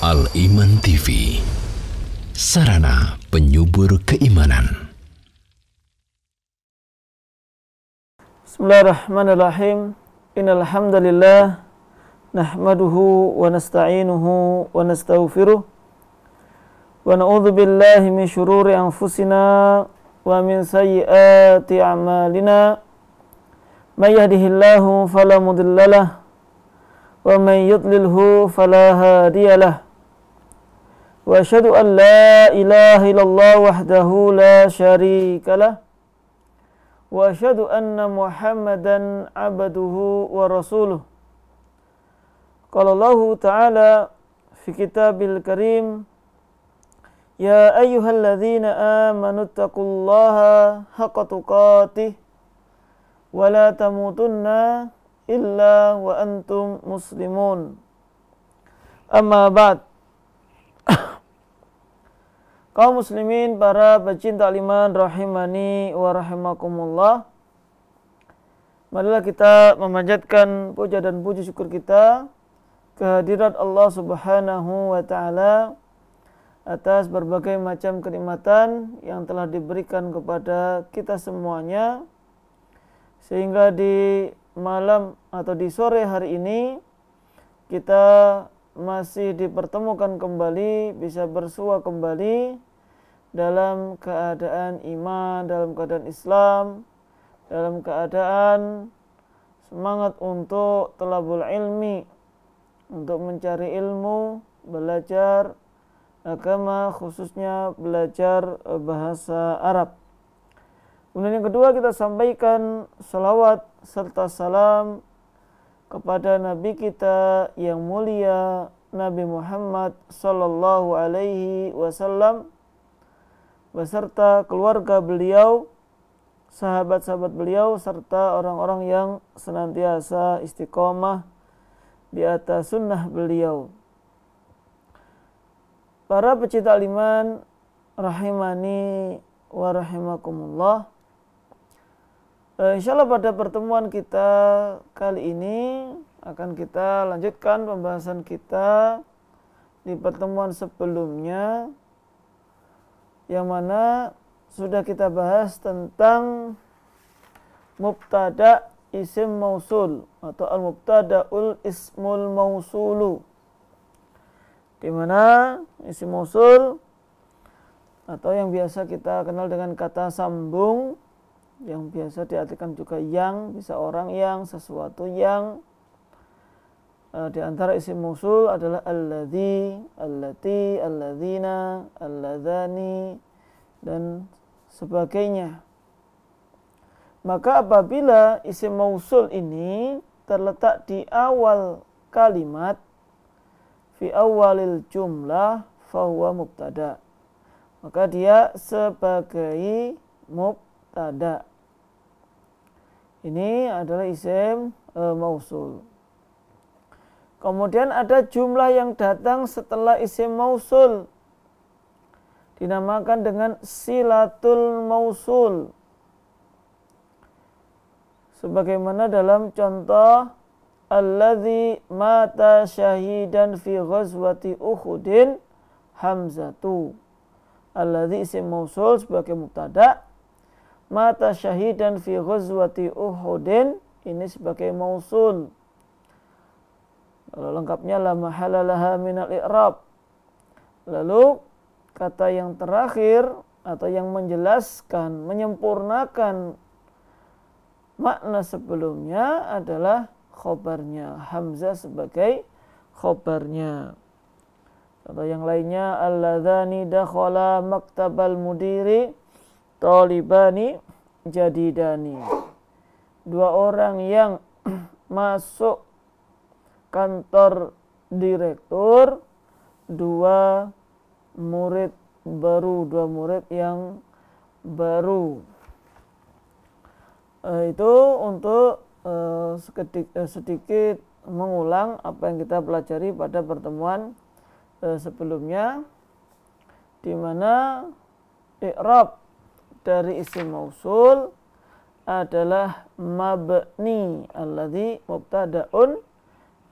Al-Iman TV, sarana penyubur keimanan. Bismillahirrahmanirrahim. Innal hamdalillah nahmaduhu wa nasta'inuhu wa nastaghfiruh wa na'udzu billahi min syururi anfusina wa min sayyiati a'malina. May yahdihillahu fala mudhillalah wa may yudlilhu fala hadiyalah. Wa asyhadu an la ilaha illallah wahdahu la syarikalah wa asyhadu anna Muhammadan abduhu wa rasuluh. Qala Allah Ta'ala fi kitabil karim, ya ayyuhalladzina amanu taqullaha haqqa tuqatih wa la tamutunna illa wa antum muslimun. Amma ba'd. Kaum muslimin, para pecinta iman rahimani wa rahimakumullah, marilah kita memanjatkan puja dan puji syukur kita kehadirat Allah Subhanahu wa Ta'ala atas berbagai macam kenikmatan yang telah diberikan kepada kita semuanya, sehingga di malam atau di sore hari ini kita masih dipertemukan kembali, bisa bersua kembali dalam keadaan iman, dalam keadaan Islam, dalam keadaan semangat untuk talabul ilmi, untuk mencari ilmu, belajar agama, khususnya belajar bahasa Arab. Kemudian yang kedua, kita sampaikan salawat serta salam kepada Nabi kita yang mulia, Nabi Muhammad sallallahu alaihi wasallam, beserta keluarga beliau, sahabat-sahabat beliau, serta orang-orang yang senantiasa istiqomah di atas sunnah beliau. Para pecinta iman rahimani wa rahimakumullah, insyaallah pada pertemuan kita kali ini akan kita lanjutkan pembahasan kita di pertemuan sebelumnya, yang mana sudah kita bahas tentang mubtada isim mausul atau al-mubtada'ul ismul mausulu, di mana isim mausul atau yang biasa kita kenal dengan kata sambung, yang biasa diartikan juga yang, bisa orang yang, sesuatu yang. Di antara isim mausul adalah alladzi, allati, alladzina, alladzani dan sebagainya. Maka apabila isim mausul ini terletak di awal kalimat, fi awalil jumlah, fahuwa mubtada, maka dia sebagai mubtada. Ini adalah isim mausul. Kemudian ada jumlah yang datang setelah isim mausul, dinamakan dengan silatul mausul. Sebagaimana dalam contoh alladzi mata syahidan fi ghazwati Uhudin Hamzatu. Alladzi isim mausul sebagai mubtada, mata syahidan fi ghazwati Uhudin ini sebagai mausul. Kalau lengkapnya la mahala laha minal i'rab. Lalu kata yang terakhir atau yang menjelaskan, menyempurnakan makna sebelumnya adalah khobarnya, hamzah sebagai khobarnya. Contoh yang lainnya, alladzani dakhala maktabal mudiri talibani jadidani. Dua orang yang masuk kantor direktur, dua murid baru, dua murid yang baru. Itu untuk sedikit mengulang apa yang kita pelajari pada pertemuan sebelumnya, di mana i'rab dari isim mausul adalah mabni, alladzi mubtada'un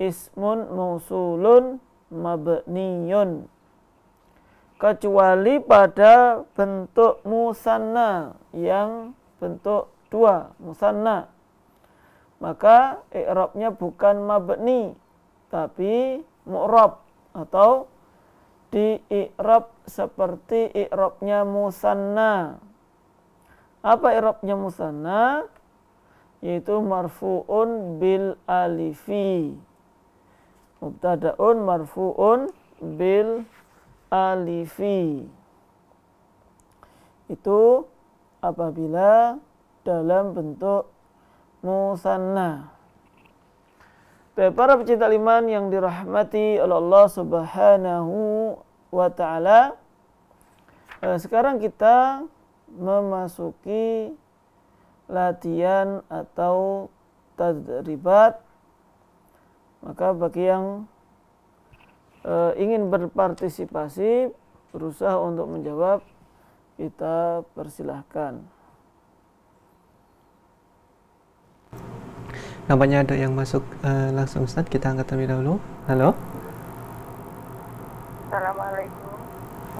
ismun mausulun mabniyun, kecuali pada bentuk musanna yang bentuk dua, musanna, maka i'rabnya bukan mabni tapi mu'rab atau di i'rab seperti i'rabnya musanna. Apa i'rabnya musanna? Yaitu marfu'un bil alifi, mubtada'un marfu'un bil alifi. Itu apabila dalam bentuk musanna. Para pecinta iman yang dirahmati oleh Allah Subhanahu wa ta'ala, sekarang kita memasuki latihan atau tadribat. Maka bagi yang ingin berpartisipasi, berusaha untuk menjawab, kita persilahkan. Nampaknya ada yang masuk langsung, Ustaz. Kita angkat terlebih dahulu. Halo. Assalamualaikum.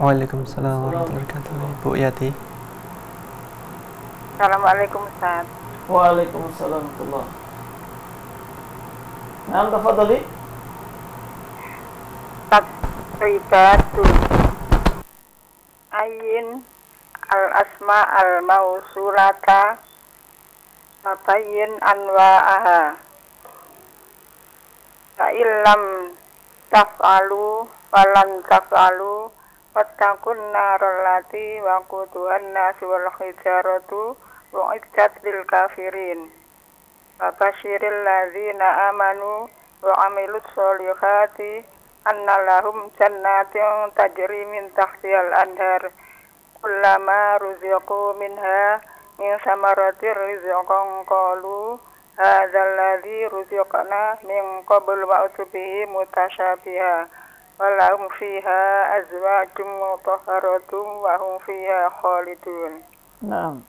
Waalaikumsalam warahmatullahi wabarakatuh. Ibu Yati. Assalamualaikum Ustaz. Waalaikumsalam warahmatullahi. Naam, tafadhali. Tadribatu ayin al-asma al-mausulata Mabayin anwa'aha Fa'illam taf'alu Walan taf'alu Wattakun narallati Waquduhan nasi wal hijaratu Wa'iddat lil kafirin Wabashiril ladhina amanu Wa'amilus solihati Annalahum jannatin tajri min tahtiyal anhar Kullama ruziqu minha min samaratir rizqan qalu hadzal ladzi ruziqna min qabl wa utbihi mutasyabiha walahum fiha azwajum mutahharatun wa hum fiha khalidun. Naam.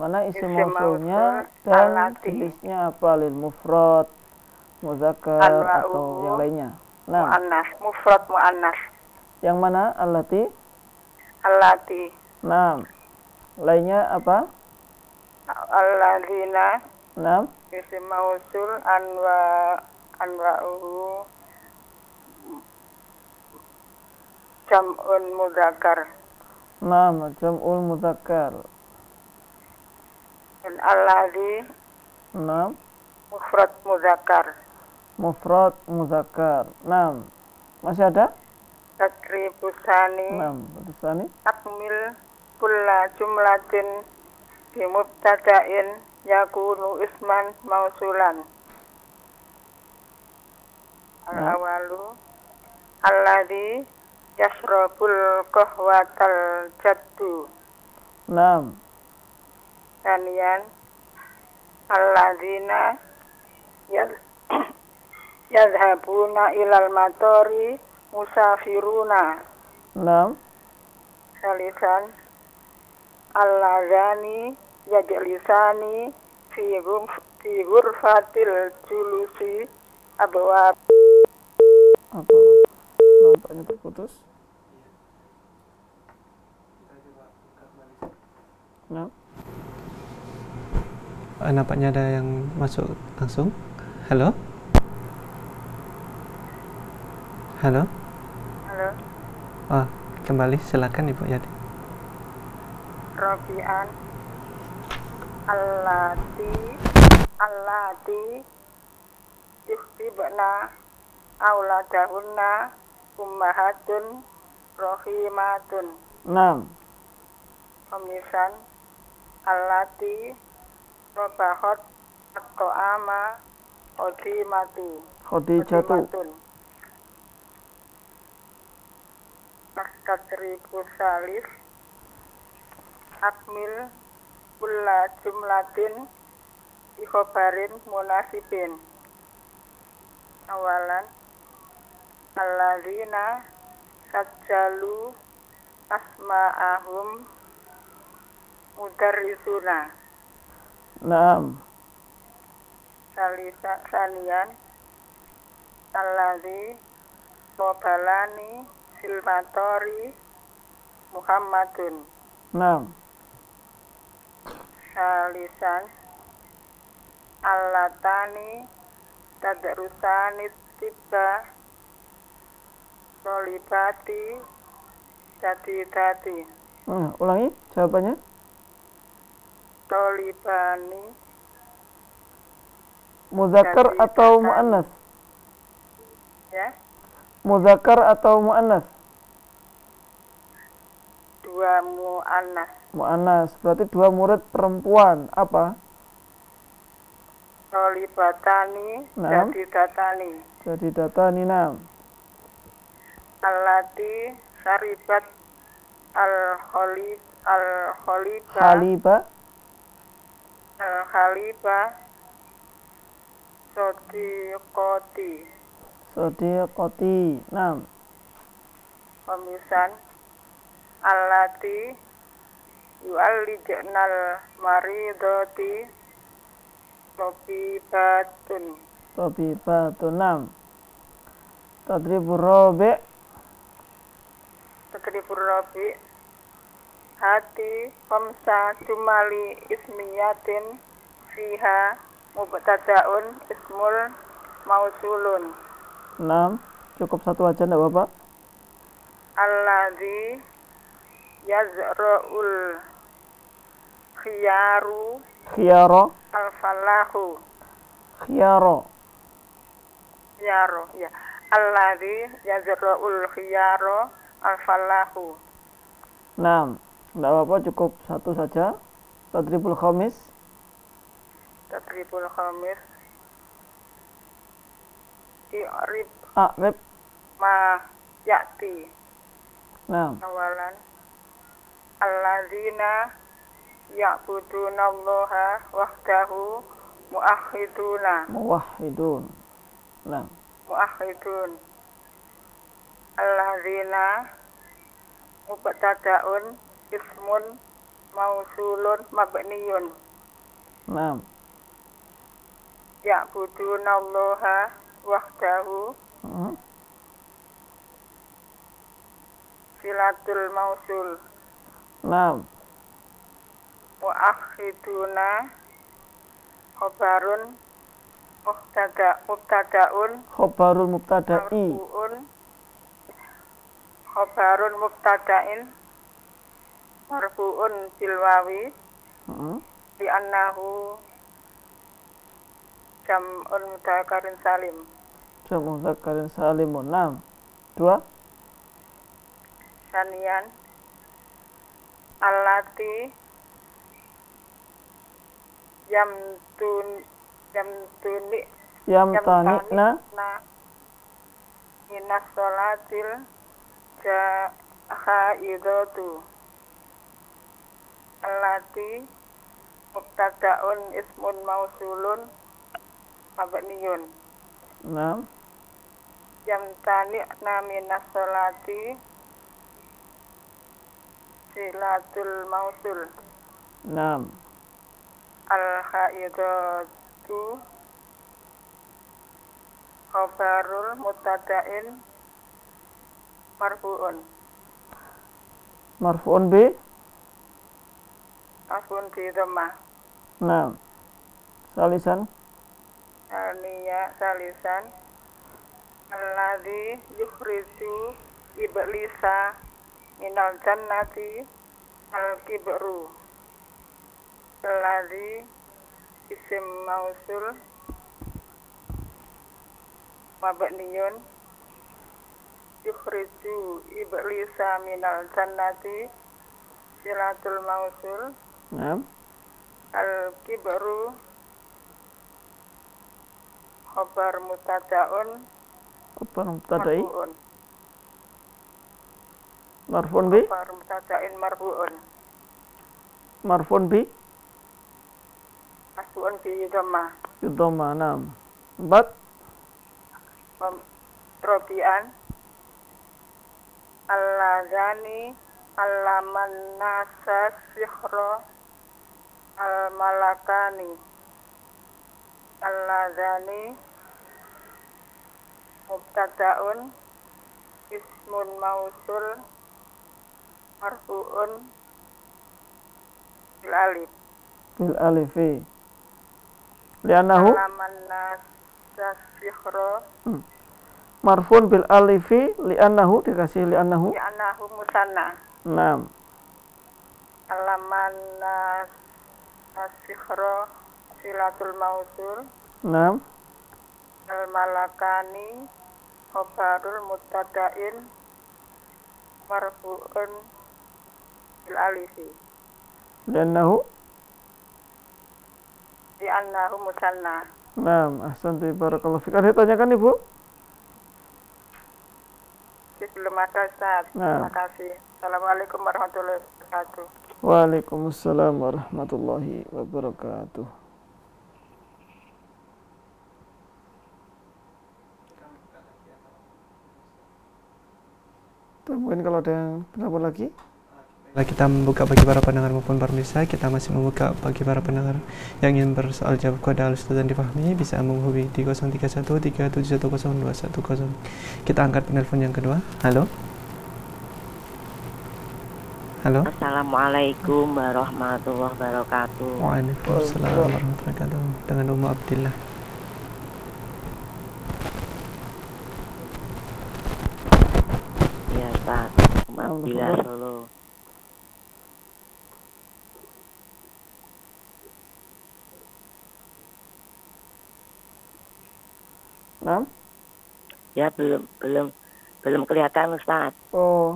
Mana isim mausulnya dan jenisnya apa? Lil mufrad, muzakkar atau yang lainnya? Nah, Muannas, mufrad muannas. Yang mana? Allati. Allati. Naam. Lainnya apa? Alladzina. Naam. Isim mausul anwa'uhu jam'un mudzakkar. Naam, jam'ul mudzakkar. Dan alladzi. Naam. Mufrad mudzakkar. Mufrad muzakkar. Naam. Masih ada? Takribusani. Naam, tsani. Takmil kulla jumlatin bimubtada'in yakunu isman mausulan. Al-awalu alladzi yashrabul qahwatal jaddu. Naam. Thaniyan alladzina yadhhabuna ilal matori musafiruna. Naam. Salisan alladzani yajlisani fi ghurfatil julusi abwab. Apa? Nampaknya terputus. Naam. Nampaknya ada yang masuk langsung. Halo. Halo. Halo. Kembali silakan Ibu Yati. Rabi'an allati yuhtibna auladahunna ummahatun rahimatun. Naam. Pemisan allati robahat at-ta'ama khodimatun. Tatribus salis akmil kulla jumlatin ikhobarin munasibin. Awalan alladzina sajjalu asma'ahum mudarrisuna. Naam. Saniyan alladzi qabalani fil matori Muhammadun. Naam. Salisan allatani tadrusani tiba solibati jadidati. Ulangi jawabannya. Solibani Muzakkar Jadi, atau kata- muannas? ya, Muzakkar atau muannas? dua muannas. Muannas. Berarti 2 murid perempuan. Apa? Solibatani Naam. jadidatani. Jadi data Nina. Allati syaribat al-kholiba Haliba. al-khaliba sodiqoti. Sodiqoti. Naam. Pemisan allati yu'allijnal maridoti tobibatun. Tabibatu. Naam. Tadribur rabi'. Tadribur rabi hati khamsa jumali ismiyatin fiha mubtada'un ismul mausulun. Naam. Cukup satu aja enggak Bapak? Alladzi yazra'ul khiyaru Khiyaro. al-falahu. Khiyaro. Khiyaro, ya. Alladzi yazra'ul khiyaru al-falahu. Naam. Enggak apa-apa, cukup satu saja. Tadribul khamis. Tadribul khamis i'rib A'rib. ma ya'ti. Naam. Awalan alladzina ya'budunallaha wahdahu mu'akhiduna. Muwahhidun. Naam. Mu'akhidun. Alladzina mubtada'un ismun mausulun mabniyun. Naam. Ya'budunallaha wahdahu silatul mausul. Naam. Mu'akhiduna khobarun mubtada'un Khobarul mubtada'i. marfu'un khobarun mubtada'in marfu'un bil wawi di annahu jam'un mudzakarun salim. Jamu dzakarin salimun. Naam. 2. Sanian allati yamtuni Yamtani'na. minas sholatil jahaidatu. Allati mubtada'un ismun mausulun mabniyun. Naam. Yamtani'na minas sholati silatul mausul. Naam. Al-haidatu khobarul mubtada'in marfu'un. Marfu'un bi. Marfu'un bi dhammah. Naam. Salisan. Salisan alladzi yukhriju iblisa minal jannati al-kibru. Alladzi isim mausul mabniyun yukhriju iblisa minal jannati silatul mausul. Naam. Al-kibru khobar mubtada'un Khobar mubtada'i. marfu'un. Marfu'un bi. Khobar mubtada'in marfu'un. Marfu'un bi. Marfu'un bi dhammah. Yudhama. Naam. 4. Robian alladzani allaman nasa sihra al-malakani. Alladzani mubtada'un ismun mausul marfu'un bil alif. Bil alifi. Li'annahu Alaman nasikhro marfun bil alifi li'annahu, dikasih li'annahu. li'annahu musanna. Naam. Alaman nasikhro silatul mausul. Naam. Al malakani khobarul mubtada'in marfu'un bil alifi. Li'annahu. Li'annahu musanna. Naam, ahsanti, barakallahu fik. Ada tanyakan Ibu? Belum ada, Ustaz. Nah. Terima kasih. Assalamualaikum warahmatullahi wabarakatuh. Waalaikumsalam warahmatullahi wabarakatuh. Mungkin kalau ada yang pendapat lagi. Kita membuka bagi para pendengar maupun pemirsa, kita masih membuka bagi para pendengar yang ingin bersoal jawab kepada Al-Ustaz dan difahami, bisa menghubungi di 0313710210. Kita angkat penelpon yang kedua. Halo. Halo. Assalamualaikum warahmatullahi wabarakatuh. Waalaikumsalam warahmatullahi wabarakatuh. Dengan Ummu Abdillah. Ya, Pak. Ummu Abdillah Solo. Nah? Ya, belum kelihatan, Ustaz. Oh.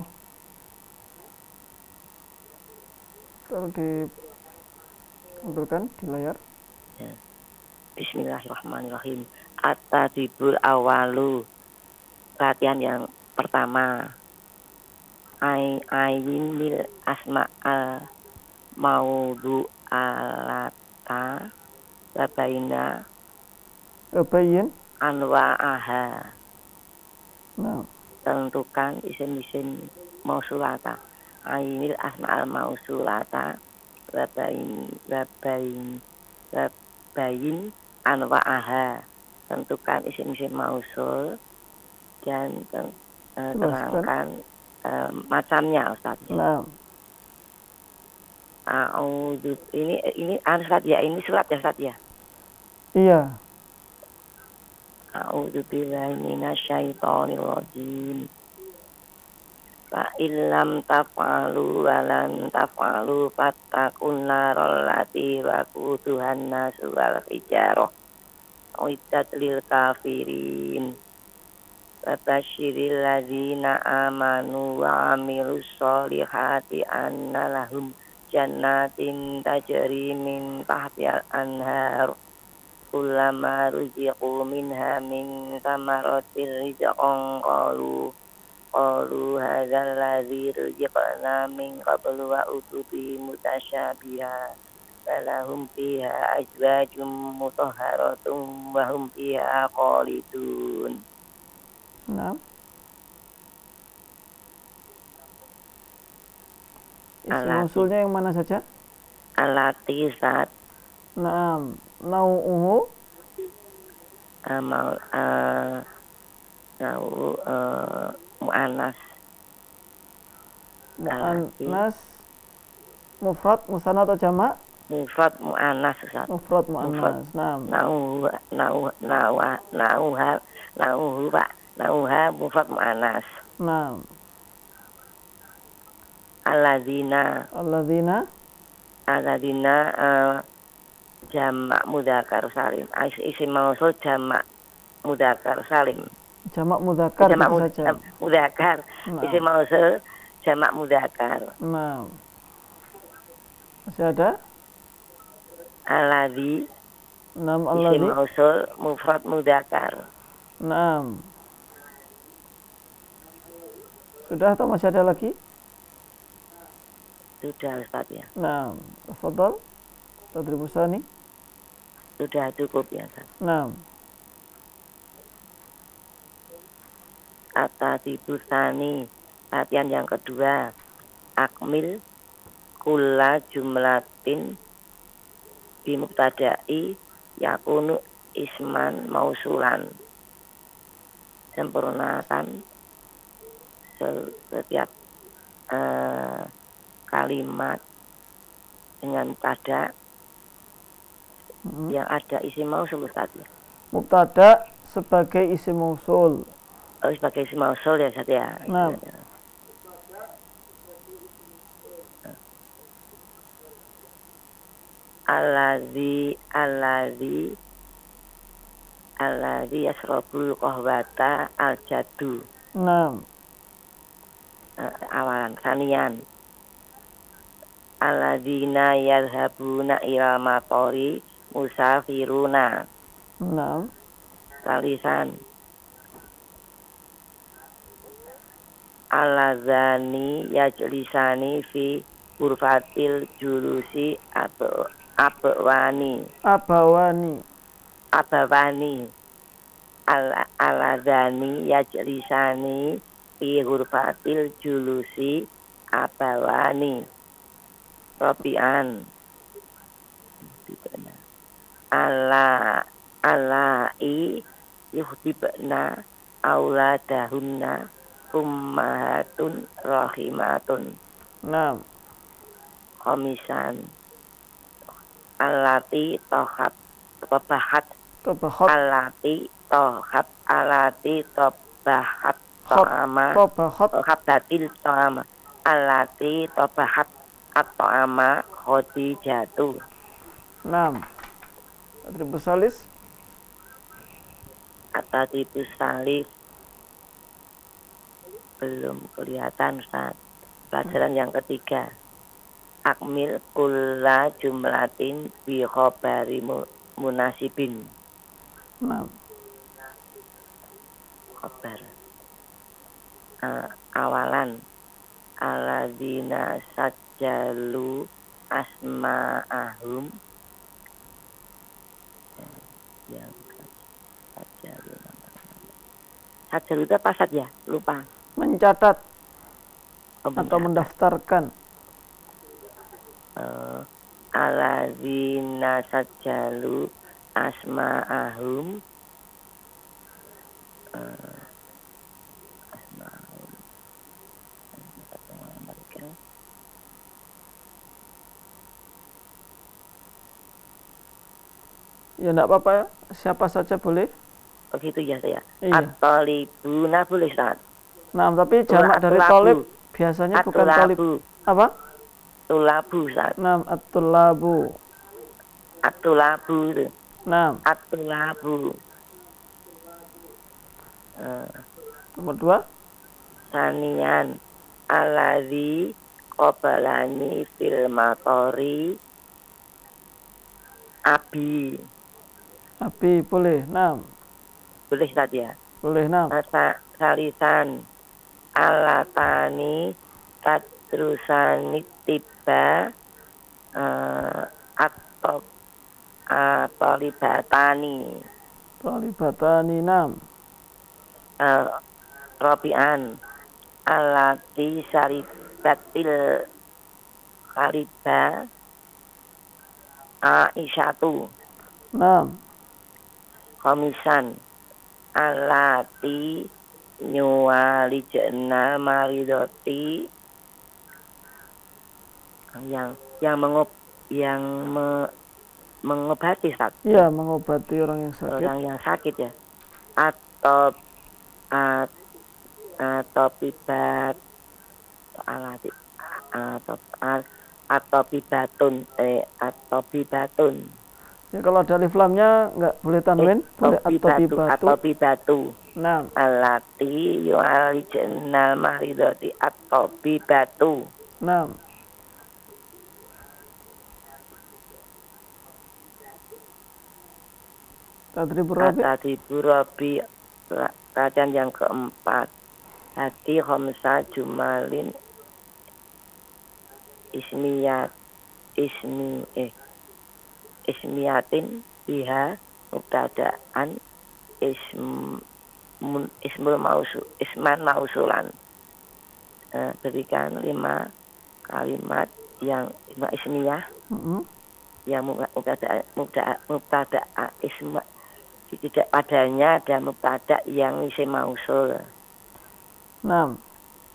Kalau ditampilkan di layar. Ya. Bismillahirrahmanirrahim. At-tadibul awalu. Latihan yang pertama. Ainil asma'al maudu alata babaina Bayin. anwa'aha. Nah. Tentukan isim-isim mausulata. Ainil asma'al mausulata babain anwa'aha. Tentukan isim-isim mausul dan terangkan macamnya, Ustaz. Nah. Ini Ustaz ya, ini surat ya, Ustaz ya. Iya. A'udzubillahi minasyaitonir rajim. Fa illam taf'alu wa lan taf'alu fattaqun naral lati waquduhan nasu wal hijarah. Uiddat lil kafirin. Fabasyiril ladzina amanu wa 'amilus sholihati anna lahum jannatin tajri min tahtiha al-anhar. Kullama ruziqu minha min thamaratir rizqan qalu hadzal ladzi ruziqna min qablu wa utubi mutasyabiha falahum fiha azwajum mutahharatun wa hum fiha khalidun. Nah. Isim mausulnya yang mana saja? Alati saat Naam. Nau'uhu mu'anas. Mu'annas mufrad musanna atau jamak? Mufrad mu'anas, Ustaz. Mufrad mu'annas. Naam. Nauha mufrad mu'anas. Naam. Alladzina jamak mudzakkar salim. Isim mausul jamak mudzakkar salim. Jamak mudzakkar saja. Mudzakkar. Isim mausul jamak mudzakkar. Nah. Masih ada? Alladzi. Naam, isim alladzi. mausul mufrad mudzakkar. Naam. Sudah atau masih ada lagi? Sudah, Ustaz ya. Naam. Tafadhal. Tadribus tsani. Sudah cukup ya, Ustaz. Naam. At-tadibus tsani. Latihan yang kedua. Akmil kulla jumlatin bimubtada'i yakunu isman mausulan. sempurnakan setiap kalimat dengan mubtada yang ada isim mausul tadi. Mubtada sebagai isim mausul. Oh, sebagai isim mausul ya Ustaz ya. Nah. Alladzi yasrabul qahwata al-jaddu. Nah. Awalan sanian. Alladzina yadhabuna ila matori musafiruna. Nah. Salisan. Alladzani yajlisani fi ghurfatil julusi abawani. Alladzani yajlisani fi ghurfatil julusi abawani. Robian. Alai yuhdibna auladahunna ummahatun rahimatun. Nah. Komisan. Alati tohab tobahat. Alati tohab to'ama. Tohab datil to'ama. Alati tobahat at-to'ama Khadijatu. Nah. Atribus salis. Atribus salis belum kelihatan Ustaz. Pelajaran yang ketiga. Akmil kulla jumlatin bi khobari munasibin. Nah. Khobar. Awalan. Alladzina sajjalu asma'ahum. Yang sajjalu. Sajjalu itu apa saja? Lupa. Mencatat atau mendaftarkan. Alladzina sajjalu asma'ahum. Ya enggak apa-apa ya. Siapa saja boleh. Begitu ya saya. Iya. At-talibuna boleh Ustaz. Nah, tapi jamak dari tolib biasanya bukan tolib. Apa? Tulabu Ustaz. Nah, at-tulabu. At-tulabu itu. Nah. At-tulabu. Nomor 2. Sanian. Alladzi qabalani fil matori. Abi boleh. Nah. Boleh Ustaz ya. Boleh. Nah. Salisan. Alatani tadrusani tiba atau tolibatani. Nam. Robian. Alati saribatil khaliba Aisyatu. Nam. Komisan. Alati nyuwalijna maridoti. Mengobati Ustaz. Ya, mengobati orang yang sakit. Orang yang sakit ya. Atau pibat alati atau pibatun. Ya, kalau ada alif lamnya nggak boleh tanwin, boleh atau pibatu. Nah. Alati yu'alijnal maridoti atau pibatu. Nah. Tadribur Rabi. Pelajaran yang keempat. Hati khamsa jumalin ismiyatin biha mubtada'an isman mausulan. Berikan 5 kalimat yang ismiyah yang mubtada tidak padanya ada mubtada yang isim mausul. Nah,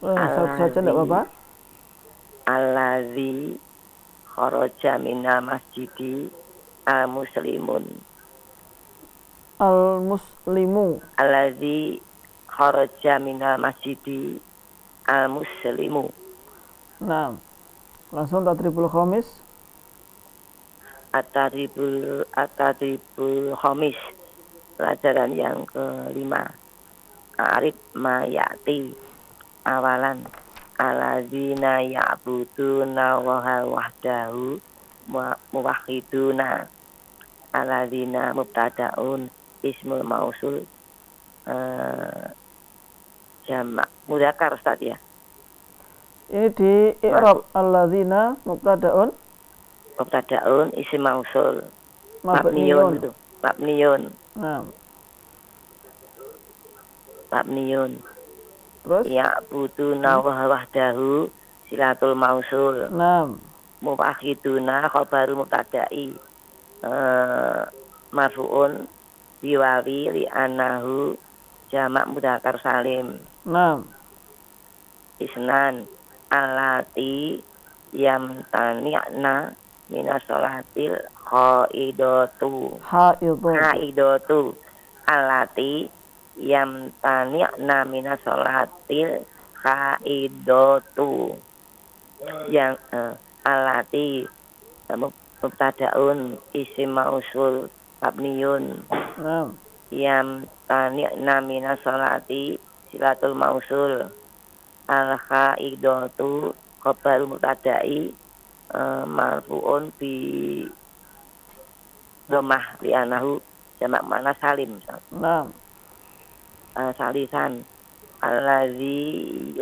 satu saja tidak apa-apa. Allazi kharaja minal masjidi al-muslimun. Al-muslimu. Allazi kharaja minal masjidi al-muslimu. Nah, langsung tadribul khamis. At-tadribul khamis. Pelajaran yang kelima. Arif mayati. Awalan. Alladzina ya'buduna wahdahu muwahhiduna. Alladzina mubtada'un ismul mausul jamak mudzakkar Ustaz ya. Ini di i'rab alladzina mubtada'un Isim mausul mabniun. itu. Mabniun. Nah, Mabniun. terus Ya'buduna wahdahu silatul mausul. nah, Muwahhiduna khabaru mubtada'i. Marfu'un biwawi li anahu jamak mudzakkar salim. nah, Isnan alati yamtani'na minas sholatil haidatu alati yamtani'na minas sholatil haidatu yang alati mubtada'un isim mausul mabniyun nah, yamtani'na minas sholati silatul mausul al-haidatu khabar mubtada'i marfu'un bi dhammah li anahu jamak mana salim. nah, Salisan allazi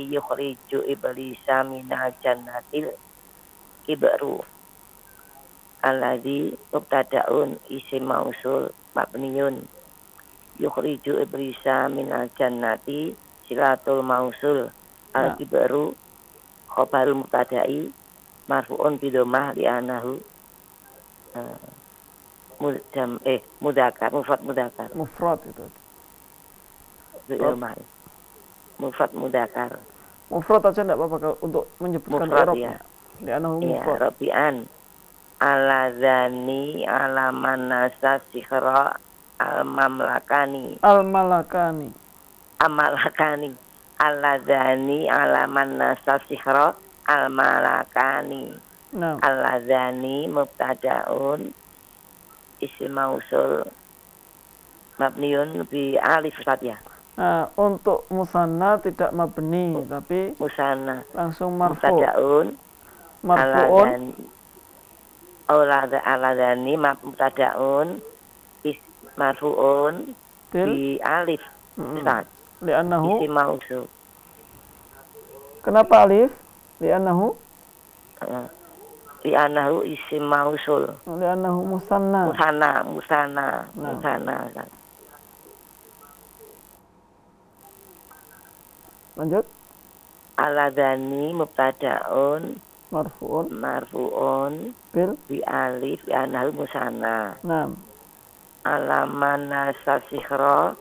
yukhriju iblisa minal jannatil kibru. Allazi mubtada'un isim mausul mabniyun yukhriju iblisa minal jannati silatul mausul al-kibru khabarul mubtada'i marfu'un bi dhammah li anahu mudzakkar mufrad itu. mufrad mudzakkar. Mufrad aja enggak apa-apa kalau untuk menyebutkan Mufrad i'rabnya. ya. Di anahu Ya, mufrad. rabi'an aladzani alaman nasa sikhra al-mamlakani aladzani alaman nasa sikhra al-malakani. Nah, Aladzani mubtada'un isim mausul mabniun bi alif Ustaz ya. nah, untuk musanna tidak mabni tapi Musanna langsung marfu. mubtada'un Marfu'un aladzani mubtada'un marfu'un bil bi alif Ustaz. li'annahu. Isim mausul. Kenapa alif? Li'annahu Li'annahu isim mausul. li'annahu musanna. Musana. Lanjut. Aladzani mubtada'un marfu'un bil bi alif li'annahu musana. nah, Alaman nasa sikhra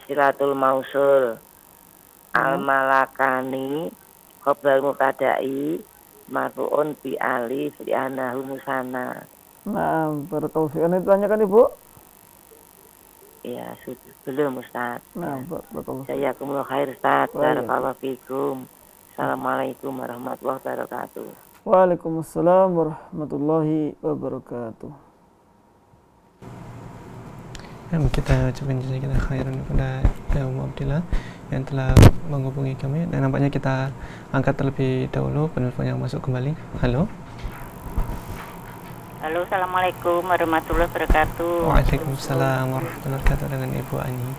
silatul mausul. Al-malakani khabar mubtada'i marfu'un bi alif li'annahu musana. nah, barakallahu fiik. Ditanyakan Ibu? Ya, belum Ustaz. Nah, barakallahu fiik. Jazakumullah khair Ustaz. Baik. Barakallahu fikum. Assalamualaikum warahmatullahi wabarakatuh. Waalaikumsalam warahmatullahi wabarakatuh. Kita ucapkan jazakallahu khairan kepada Ummu Abdillah yang telah menghubungi kami, dan nampaknya kita angkat terlebih dahulu penelpon yang masuk kembali. Halo. Halo, assalamualaikum warahmatullahi wabarakatuh. Waalaikumsalam warahmatullahi wabarakatuh, dengan Ibu Ani.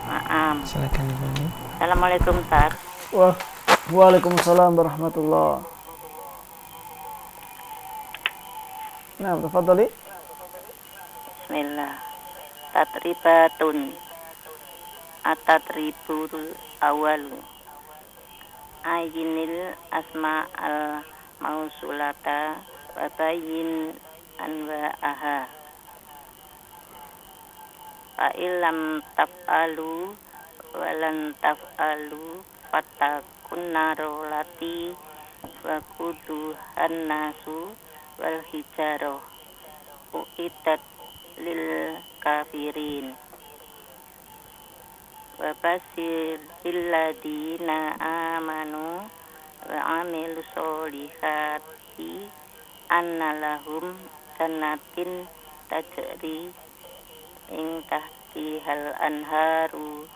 Maaf. Silakan Ibu Ani. Assalamualaikum Ustaz. Waalaikumsalam warahmatullahi. Nah, tafadhali. Bismillah. Tatribatun. At-tatribul awalu. Ayinil asma al mausulata wabayin anwa'aha fa'ilam taf'alu walan taf'alu fatakun narolati wa kuduhan nasu wal hijaroh uidat lil kafirin wa basiril ladina amanu wa amilu solihati anna lahum jannatin tajri ing tahtihal anharu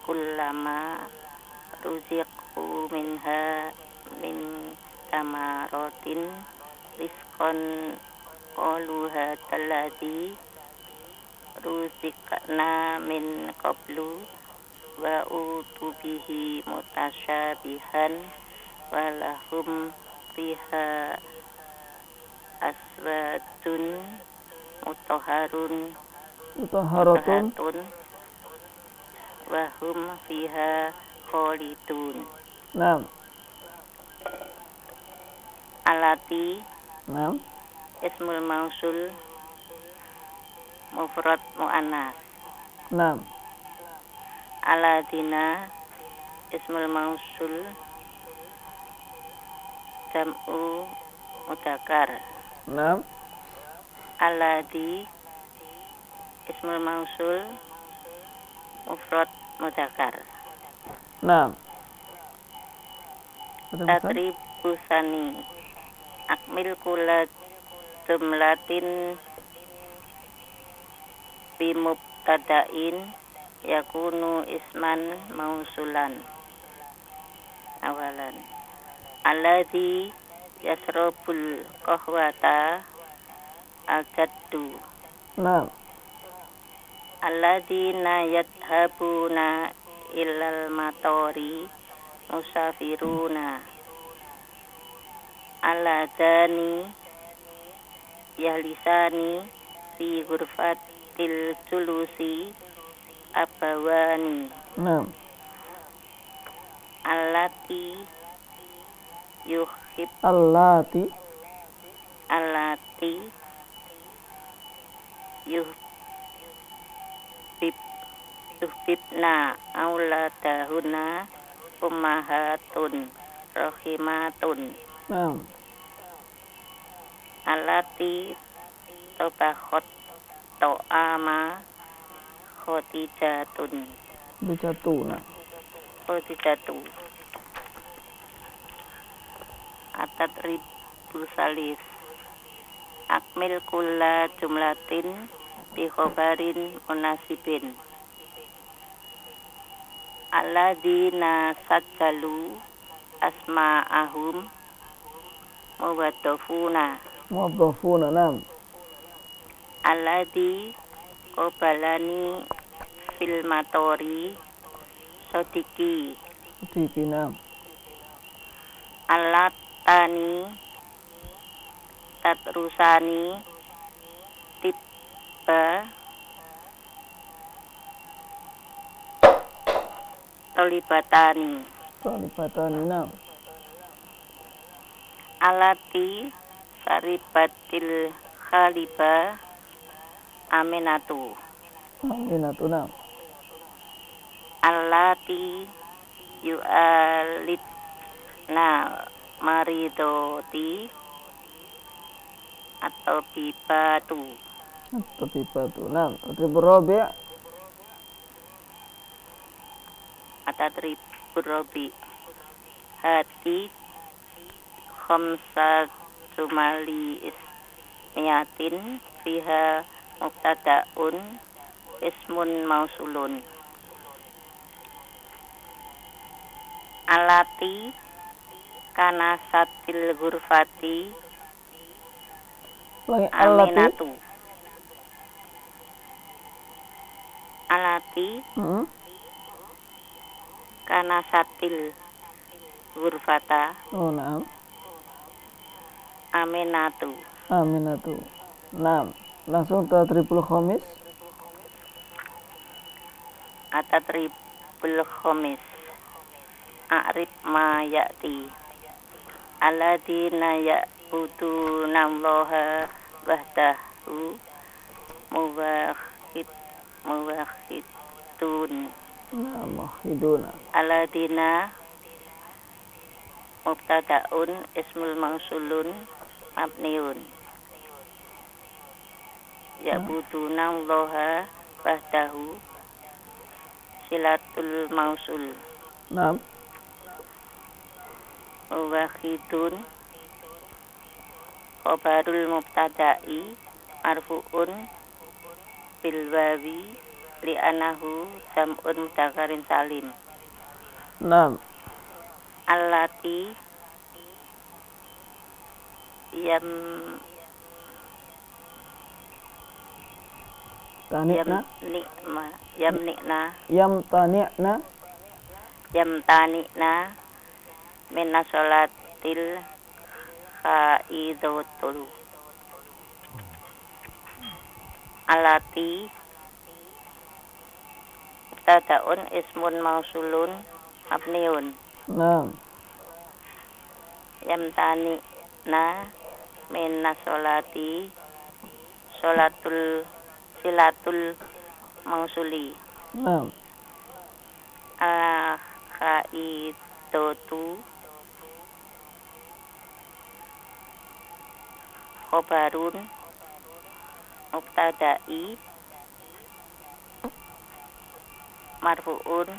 kullama ruziqu minha min tamaratin rizqan qalu hadalladzi ruziqna min qablu wa utubihi mutasyabihan walahum fiha aswadun mutahharun wahum fiha khalidun. Naam. Alati Naam. ismul mausul mufrad muannas. Naam. Aladina ismul mausul jam'u mudzakkar. Naam. Aladi ismul mausul mufrad mudzakkar. Naam. Tatribusani akmil kula jumlatin bimubtada'in yakunu isman mausulan. Awalan alladzi yasrabul qahwata al-jaddu. Naam. Alladzina yadhabuna ilal matori musafiruna. Alladani yahlisani fi ghurfatil julusi abawani. Naam. Allati yuhib Allati yuhibna auladahuna ummahatun rahimatun. Naam. Allati tobakhot to'ama khotijatun. Bijatuna. Khotijatu atat ribu salis akmil kulla jumlatin bi khobarin munasibin. Alladzina sajjalu asma'ahum muwaddafuna. Muwaddafuna. Naam. Alladzi qabalani fil matori sodiki. Tiki. Naam. Alatani tatrusani tibba tolibatani. Tolibatani. Naam. Alati saribatil khaliba aminatu. Aminatu. Naam. Alati yu'alidna maridoti atau bibatu. At-tabibatu. Naam. Tatribur rabi'. Atatribur rabi' hati khamsa jumali ismiyatin fiha mubtada'un ismun mausulun. Alati kanasatil ghurfati aminatu. Alati kanasatil ghurfata Oh, naam. aminatu. Aminatu. Naam. Langsung tatribul khamis. Atatribul khamis a'rif ma ya'ti alladzina ya'budunallaha wahdahu muwahhidun. Nah, muwahhiduna. Aladina mubtadaun ismul mausulun mabniun. Ya'buduna allaha wahdahu silatul mausul. Nah, Muwahhidun khobarul mubtada'i marfu'un bil wawi li'anahu jam'un mudzakarun salim. nah, Allati tani'na, yamtani'na minna sholatil khaidotul. Alati mubtadaun ismun mausulun mabniun. nah, Yamtani'na minna sholati silatul mausuli. nah, Khaidotu khobarun mubtada'i marfu'un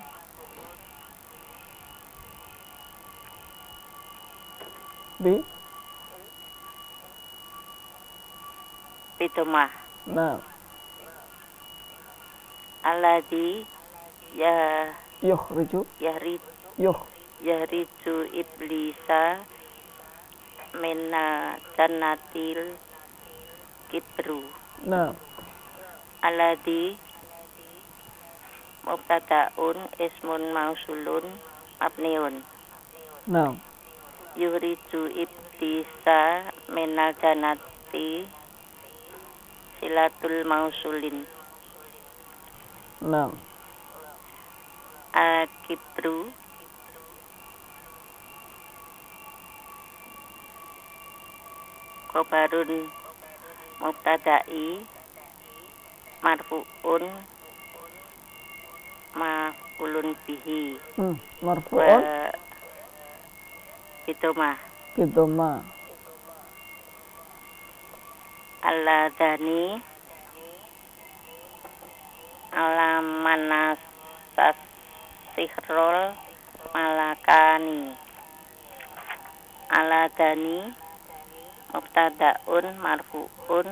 bidomah. nah, Alladzi yukhriju, yahriju iblisa minna jannatil kibru. nah, Alladzi mubtadaun ismun mausulun mabniun. nah, Yuhriju iblisa minna jannati silatul mausulin. nah, Al-kibru khobarun mubtada'i marfu'un maf'ulun bihi marfu'un bidomah. bidomah. Alladani alamanasas sihrol malakani. Aladani mubtadaun marfu'un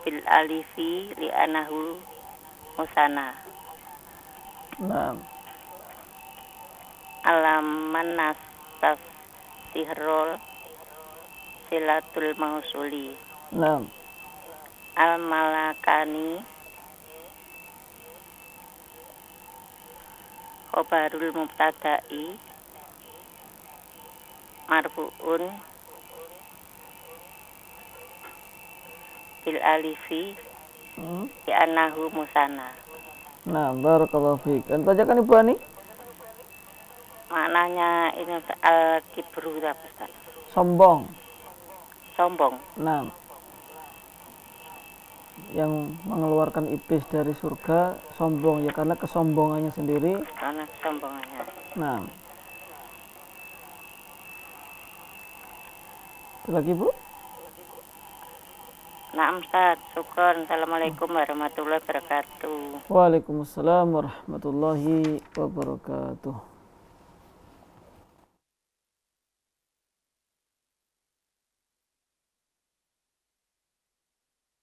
bil alifi li'anahu musana. nah, Alamanasas sihrol silatul mausuli. nah, Al malakani khobarul mubtada'i marfu'un bil alifi di anahu musana. nah, barakallahu fiik. Dan bacakan Ibu Ani. Maknanya ini al-kibru apa Ustaz? Sombong. Sombong. Nah, yang mengeluarkan iblis dari surga sombong ya, karena kesombongannya sendiri. Karena kesombongannya. Nah, itu lagi Bu. Nah Ustaz, syukur. Assalamualaikum warahmatullahi wabarakatuh. Waalaikumsalam warahmatullahi wabarakatuh.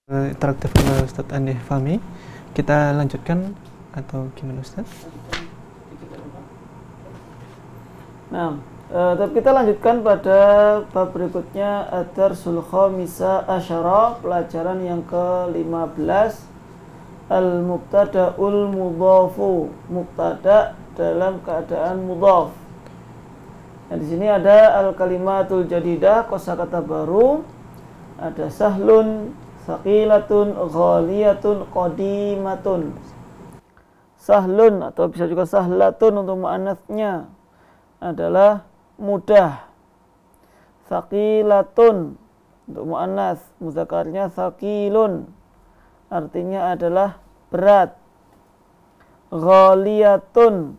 Interaktif Ustaz Andi Fahmi. Kita lanjutkan atau gimana Ustaz? Nah, tapi kita lanjutkan pada bab berikutnya, ad-darsul khamisa asyara, pelajaran yang ke-15, al-mubtada'ul mudhafu, mubtada dalam keadaan mudhaf. Nah, di sini ada al-kalimatul jadidah, kosakata baru, ada sahlun, saqilatun, ghaliyatun, qadimatun. Sahlun atau bisa juga sahlatun untuk muannats-nya adalah mudah. Saqilatun Untuk muannas, muzakarnya thaqilun, artinya adalah berat. Ghaliyatun,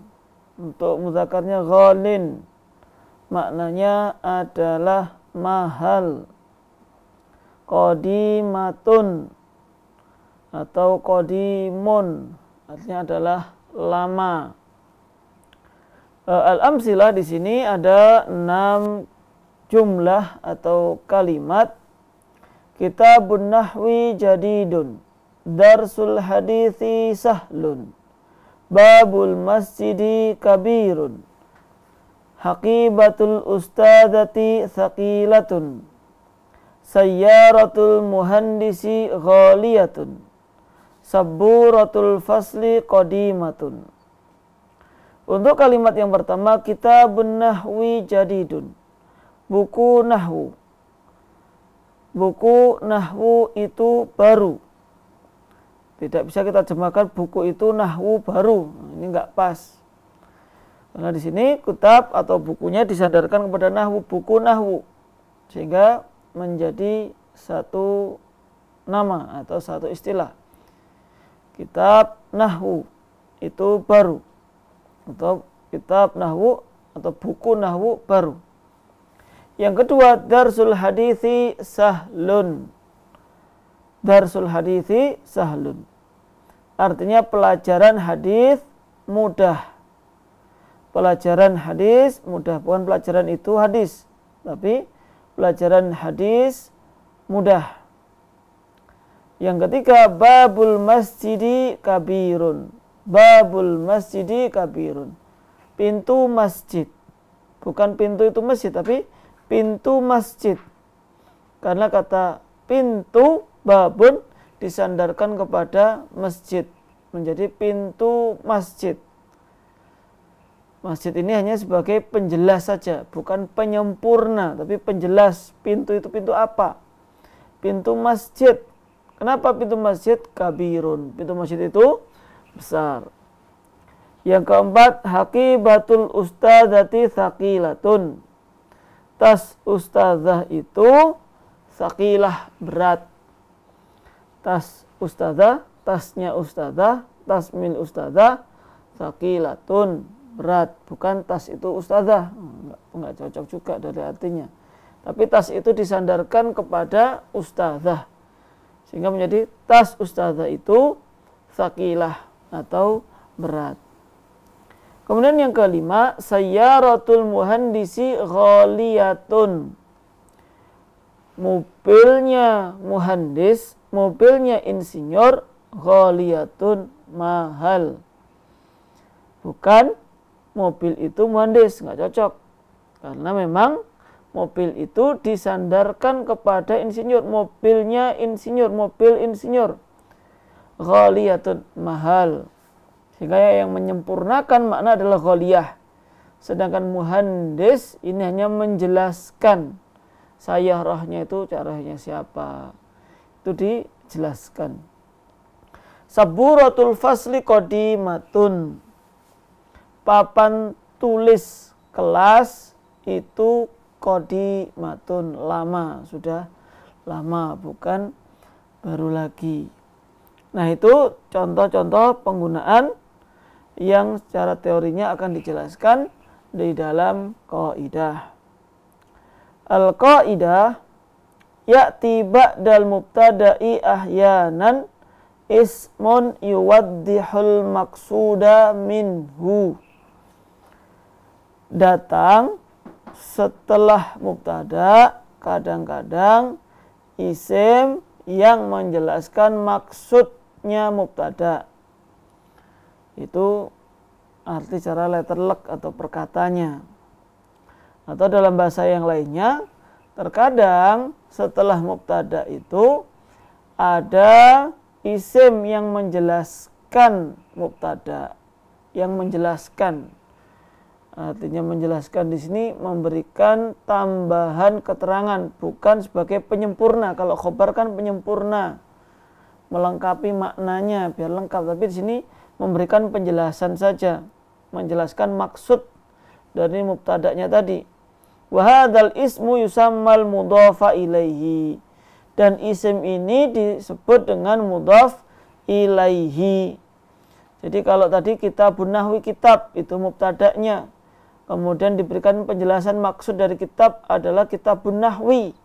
untuk muzakarnya ghalin, maknanya adalah mahal. Qadimatun atau qadimun, artinya adalah lama. Al-amsilah di sini ada 6 jumlah atau kalimat. Kitabun nahwi jadidun, darsul hadithi sahlun, babul masjidi kabirun, haqibatul ustadati thaqilatun, sayyaratul muhandisi ghaliyatun, sabburatul fasli qadimatun. Untuk kalimat yang pertama, kitabun nahwi jadidun, buku nahwu. Buku nahwu itu baru. Tidak bisa kita jemahkan buku itu nahwu baru. Ini enggak pas. Karena di sini kitab atau bukunya disandarkan kepada nahwu, buku nahwu, sehingga menjadi satu nama atau satu istilah. Kitab nahwu itu baru, atau kitab nahwu atau buku nahwu baru. Yang kedua, darsul hadithi sahlun. Darsul hadithi sahlun, artinya pelajaran hadis mudah. Pelajaran hadis mudah, bukan pelajaran itu hadis, tapi pelajaran hadis mudah. Yang ketiga, babul masjidi kabirun. Babul masjidi kabirun, pintu masjid. Bukan pintu itu masjid, tapi pintu masjid. Karena kata pintu, babun, disandarkan kepada masjid, menjadi pintu masjid. Masjid ini hanya sebagai penjelas saja, bukan penyempurna, tapi penjelas. Pintu itu pintu apa? Pintu masjid. Kenapa pintu masjid? Kabirun, pintu masjid itu besar. Yang keempat, haqibatul ustadzati thaqilatun. Tas ustazah itu thaqilah, berat. Tas ustazah, tasnya ustazah, tas min ustazah, thaqilatun, berat. Bukan tas itu ustazah, enggak cocok juga dari artinya. Tapi tas itu disandarkan kepada ustazah, sehingga menjadi tas ustazah itu thaqilah atau berat. Kemudian yang kelima, sayyaratul muhandisi ghaliyatun. Mobilnya muhandis, mobilnya insinyur, ghaliyatun, mahal. Bukan mobil itu muhandis, nggak cocok. Karena memang mobil itu disandarkan kepada insinyur. Mobilnya insinyur, mobil insinyur. Ghaliyatun, mahal. Sehingga yang menyempurnakan makna adalah ghaliyah. Sedangkan muhandis ini hanya menjelaskan. Sayyarahnya itu caranya siapa. Itu dijelaskan. Saburatul fasli qadimatun. Papan tulis kelas itu qadimatun, lama, sudah lama, bukan baru lagi. Nah, itu contoh-contoh penggunaan yang secara teorinya akan dijelaskan di dalam qaidah. Al-qaidah ya'ti ba'dal mubtada'i ahyanan ismun yuwaddihul maqsuda minhu. Datang setelah mubtada kadang-kadang isim yang menjelaskan maksudnya mubtada. Itu arti secara letterlek atau perkatanya. Atau dalam bahasa yang lainnya, terkadang setelah mubtada itu ada isim yang menjelaskan mubtada, yang menjelaskan. Artinya menjelaskan di sini memberikan tambahan keterangan, bukan sebagai penyempurna. Kalau khobar kan penyempurna, melengkapi maknanya biar lengkap. Tapi di sini memberikan penjelasan saja, menjelaskan maksud dari mubtada'nya tadi. Wa hadzal ismu yusammal mudhafa ilaihi. Dan isim ini disebut dengan mudhaf ilaihi. Jadi kalau tadi kitabun nahwi, kitab itu mubtada'nya. Kemudian diberikan penjelasan maksud dari kitab adalah kitabun nahwi.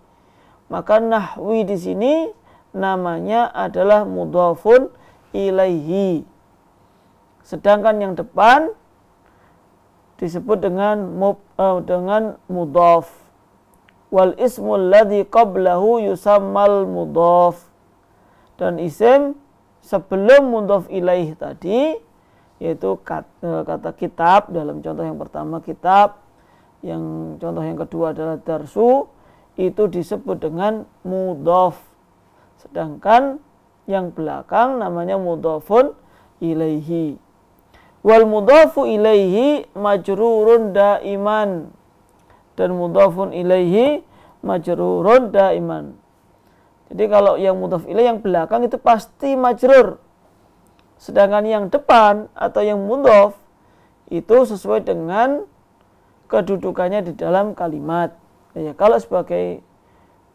Maka nahwi di sini namanya adalah mudhafun ilaihi. Sedangkan yang depan disebut dengan mudhaf. Wal ismul ladzi qablahu yusammal mudhaf. Dan isim sebelum mudhaf ilaih tadi, yaitu kata kitab dalam contoh yang pertama kitab, yang contoh yang kedua adalah darsu, itu disebut dengan mudhaf. Sedangkan yang belakang namanya mudhafun ilaihi. Wal mudhafu ilaihi majrurun daiman. Dan mudhafun ilaihi majrurun daiman. Jadi kalau yang mudhaf ilaih yang belakang itu pasti majrur. Sedangkan yang depan atau yang mudhaf itu sesuai dengan kedudukannya di dalam kalimat. Ya, kalau sebagai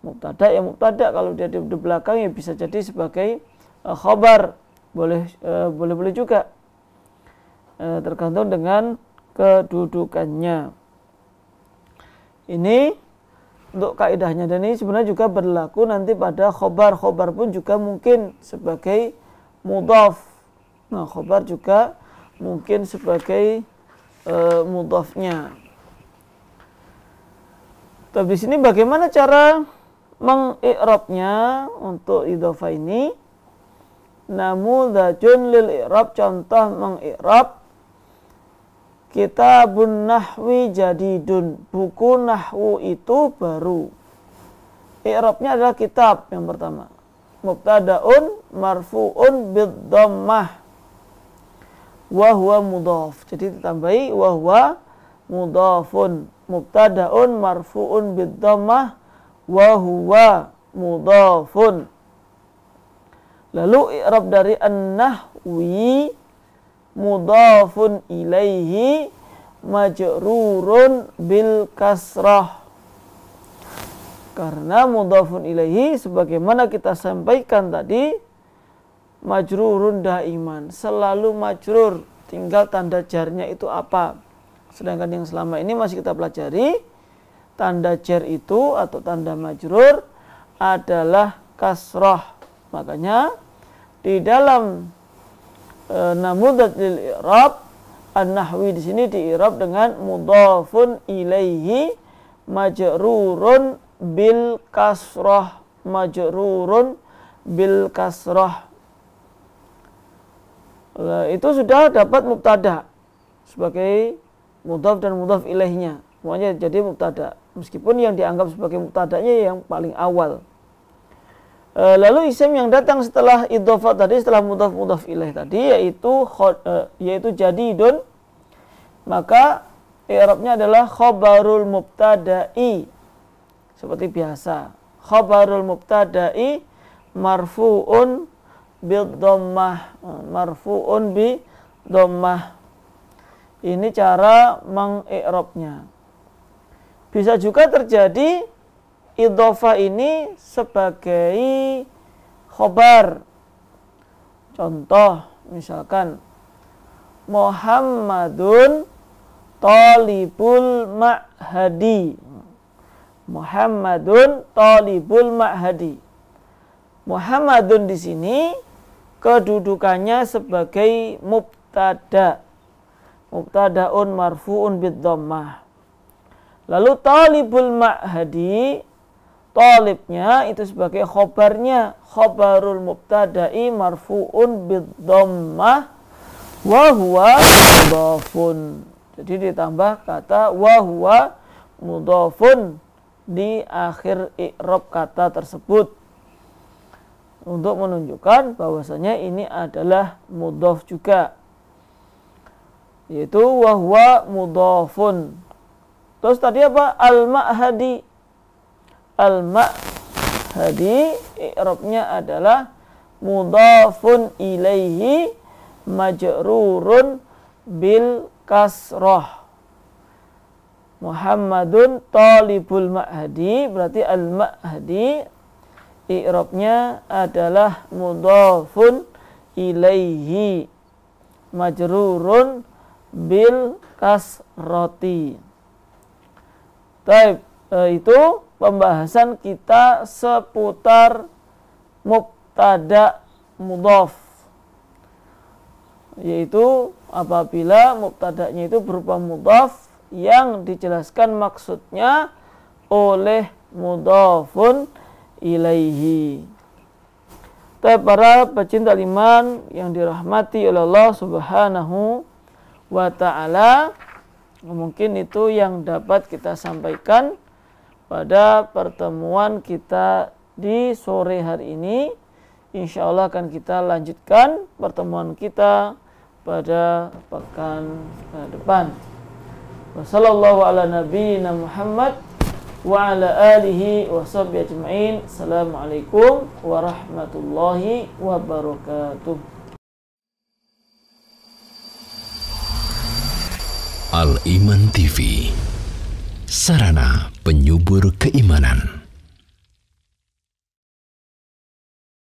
mubtada ya mubtada, kalau dia di belakang ya bisa jadi sebagai khabar. Boleh juga. Tergantung dengan kedudukannya. Ini untuk kaidahnya, dan ini sebenarnya juga berlaku nanti pada khobar. Khobar pun juga mungkin sebagai mudhaf. Nah, khobar juga mungkin sebagai mudhafnya. Tapi di sini bagaimana cara mengi'rabnya untuk idhofah ini? Namudzajun lil i'rab, contoh mengi'rab. Kitabun nahwi jadidun, buku nahwu itu baru. I'rabnya adalah kitab yang pertama. Mubtada'un marfu'un bid-dhammah wa huwa mudhaf. Jadi ditambahi wa huwa mudhafun. Mubtada'un marfu'un bid-dhammah wa huwa mudhafun. Lalu i'rab dari an-nahwi mudhafun ilaihi majrurun bil kasrah. Karena mudhafun ilaihi sebagaimana kita sampaikan tadi majrurun daiman, selalu majrur, tinggal tanda jarnya itu apa. Sedangkan yang selama ini masih kita pelajari, tanda jar itu atau tanda majrur adalah kasrah. Makanya di dalam namudzaj lil i'rab an-nahwi di sini di'irab dengan mudhafun ilaihi majrurun bil kasrah, majrurun bil kasrah. Itu sudah dapat mubtada sebagai mudhaf dan mudhaf ilaihnya, semuanya jadi mubtada, meskipun yang dianggap sebagai mubtadanya yang paling awal. Lalu isim yang datang setelah idhofah tadi, setelah mudhaf ilaih tadi, yaitu jadidun, maka i'rabnya adalah khabarul mubtada'i. Seperti biasa, khabarul mubtada'i marfu'un bid-dhammah, marfu'un bi-dhammah. Ini cara mengi'rabnya. Bisa juga terjadi idhofah ini sebagai khobar. Contoh misalkan Muhammadun talibul ma'hadi. Muhammadun talibul ma'hadi. Muhammadun di sini kedudukannya sebagai mubtada. Mubtadaun marfu'un bid-dhammah. Lalu talibul ma'hadi, talibnya itu sebagai khobarnya, khobarul mubtada'i marfu'un bid-dhammah wa huwa mudhafun. Jadi ditambah kata wa huwa mudhafun di akhir i'rab kata tersebut untuk menunjukkan bahwasanya ini adalah mudhaf juga, yaitu wa huwa mudhafun. Terus tadi apa? Al-ma'hadi. Al-ma'hadi i'rabnya adalah mudhafun ilaihi majrurun bil kasrah. Muhammadun talibul ma'hadi, berarti al-ma'hadi i'rabnya adalah mudhafun ilaihi majrurun bil kasroti. Baik, itu pembahasan kita seputar mubtada mudhaf, yaitu apabila mubtada'nya itu berupa mudhaf yang dijelaskan maksudnya oleh mudhafun ilaihi. Para pecinta iman yang dirahmati oleh Allah Subhanahu wa ta'ala, mungkin itu yang dapat kita sampaikan pada pertemuan kita di sore hari ini. Insya Allah akan kita lanjutkan pertemuan kita pada pekan depan. Wassallallahu ala nabiyyina Muhammad wa ala alihi wa sahbihi ajma'in. Assalamualaikum warahmatullahi wabarakatuh. Al-Iman TV, sarana penyubur keimanan.